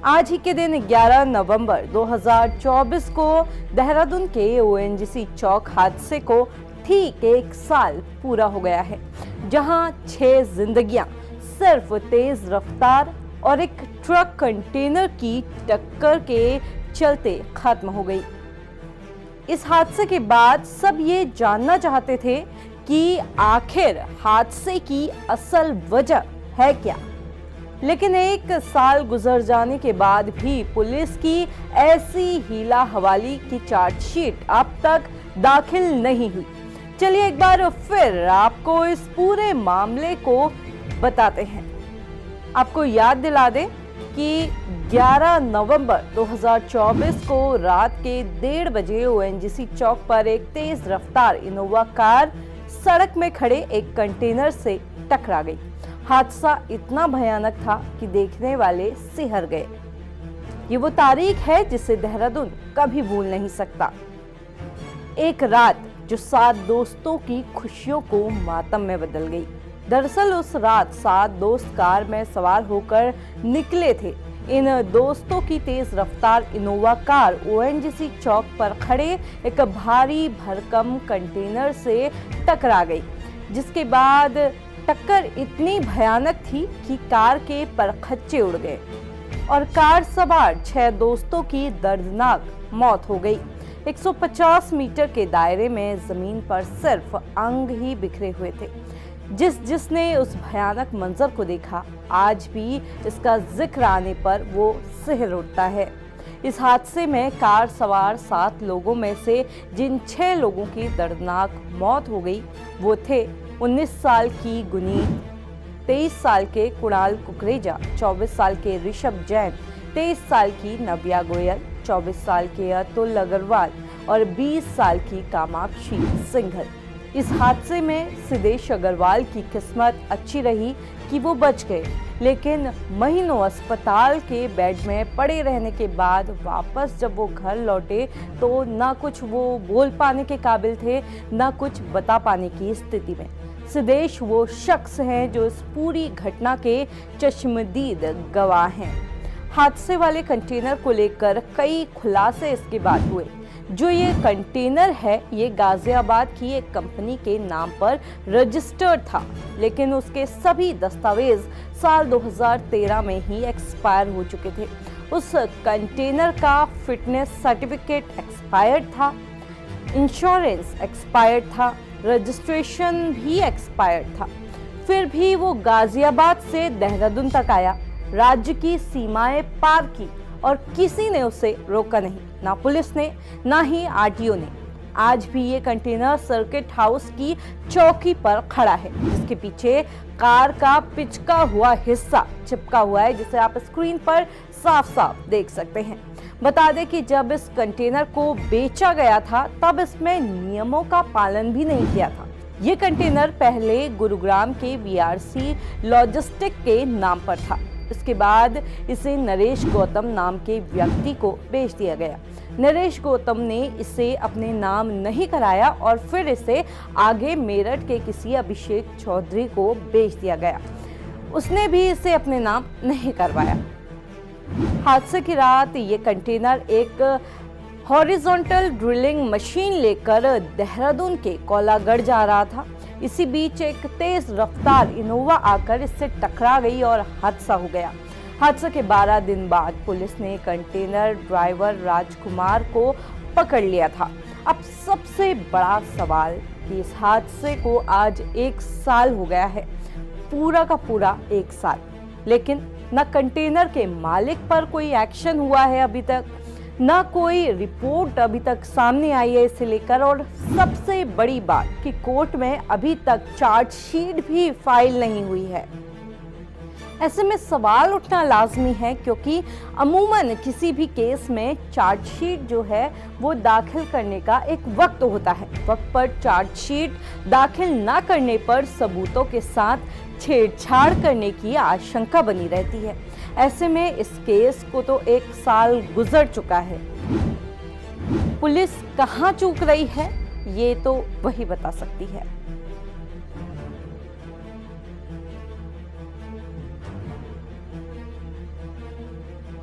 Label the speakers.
Speaker 1: आज ही के दिन 11 नवंबर 2024 को देहरादून के ओएनजीसी चौक हादसे को ठीक एक साल पूरा हो गया है, जहां 6 जिंदगियां सिर्फ तेज रफ्तार और एक ट्रक कंटेनर की टक्कर के चलते खत्म हो गई। इस हादसे के बाद सब ये जानना चाहते थे कि आखिर हादसे की असल वजह है क्या, लेकिन एक साल गुजर जाने के बाद भी पुलिस की ऐसी हीला हवाली की चार्जशीट अब तक दाखिल नहीं हुई। चलिए एक बार फिर आपको इस पूरे मामले को बताते हैं। आपको याद दिला दें कि 11 नवंबर 2024 को रात के 1:30 बजे ओएनजीसी चौक पर एक तेज रफ्तार इनोवा कार सड़क में खड़े एक कंटेनर से टकरा गई। हादसा इतना भयानक था कि देखने वाले सिहर गए। ये वो तारीख है जिसे देहरादून कभी भूल नहीं सकता। एक रात जो 7 दोस्तों की खुशियों को मातम में बदल गई। दरअसल उस रात 7 दोस्त कार में सवार होकर निकले थे। इन दोस्तों की तेज रफ्तार इनोवा कार ओएनजीसी चौक पर खड़े एक भारी भरकम कंटेनर से टकरा गई, जिसके बाद टक्कर इतनी भयानक थी कि कार के परखच्चे उड़ गए और कार सवार 6 दोस्तों की दर्दनाक मौत हो गई। 150 मीटर के दायरे में जमीन पर सिर्फ अंग ही बिखरे हुए थे। जिसने उस भयानक मंजर को देखा, आज भी इसका जिक्र आने पर वो सिहर उठता है। इस हादसे में कार सवार 7 लोगों में से जिन 6 लोगों की दर्दनाक मौत हो गई, वो थे 19 साल की गुनीत, 23 साल के कुणाल कुकरेजा, 24 साल के ऋषभ जैन, 23 साल की नव्या गोयल, 24 साल के अतुल अग्रवाल और 20 साल की कामाक्षी सिंघल। इस हादसे में सिद्धेश अग्रवाल की किस्मत अच्छी रही कि वो बच गए, लेकिन महीनों अस्पताल के बेड में पड़े रहने के बाद वापस जब वो घर लौटे तो ना कुछ वो बोल पाने के काबिल थे, ना कुछ बता पाने की स्थिति में। सिद्धेश वो शख्स हैं जो इस पूरी घटना के चश्मदीद गवाह हैं। हादसे वाले कंटेनर को लेकर कई खुलासे इसके बाद हुए। जो ये कंटेनर है, ये गाजियाबाद की एक कंपनी के नाम पर रजिस्टर्ड था, लेकिन उसके सभी दस्तावेज साल 2013 में ही एक्सपायर हो चुके थे। उस कंटेनर का फिटनेस सर्टिफिकेट एक्सपायर्ड था, इंश्योरेंस एक्सपायर्ड था, रजिस्ट्रेशन भी एक्सपायर्ड था। फिर भी वो गाजियाबाद से देहरादून तक आया, राज्य की सीमाएं पार की और किसी ने उसे रोका नहीं, ना पुलिस ने, ना ही आरटीओ ने। आज भी ये कंटेनर सर्किट हाउस की चौकी पर खड़ा है, जिसके पीछे कार का पिचका हुआ हिस्सा चिपका हुआ है, जिसे आप स्क्रीन पर साफ साफ देख सकते हैं। बता दें कि जब इस कंटेनर को बेचा गया था, तब इसमें नियमों का पालन भी नहीं किया था। ये कंटेनर पहले गुरुग्राम के वीआरसी लॉजिस्टिक के नाम पर था। इसके बाद इसे नरेश गौतम नाम के व्यक्ति को बेच दिया गया। नरेश गौतम ने इसे अपने नाम नहीं कराया और फिर इसे आगे मेरठ के किसी अभिषेक चौधरी को बेच दिया गया। उसने भी इसे अपने नाम नहीं करवाया। हादसे की रात ये कंटेनर एक हॉरिजॉन्टल ड्रिलिंग मशीन लेकर देहरादून के कोलागढ़ जा रहा था। इसी बीच एक तेज रफ्तार इनोवा आकर इससे टकरा गई और हादसा हो गया। हादसे के 12 दिन बाद पुलिस ने कंटेनर ड्राइवर राजकुमार को पकड़ लिया था। अब सबसे बड़ा सवाल कि इस हादसे को आज 1 साल हो गया है, पूरा का पूरा 1 साल, लेकिन न कंटेनर के मालिक पर कोई एक्शन हुआ है अभी तक, ना कोई रिपोर्ट अभी तक सामने आई है इसे लेकर, और सबसे बड़ी बात कि कोर्ट में अभी तक चार्जशीट भी फाइल नहीं हुई है। ऐसे में सवाल उठना लाजमी है, क्योंकि अमूमन किसी भी केस में चार्जशीट जो है वो दाखिल करने का एक वक्त होता है। वक्त पर चार्जशीट दाखिल ना करने पर सबूतों के साथ छेड़छाड़ करने की आशंका बनी रहती है। ऐसे में इस केस को तो 1 साल गुजर चुका है। पुलिस कहाँ चूक रही है, ये तो वही बता सकती है।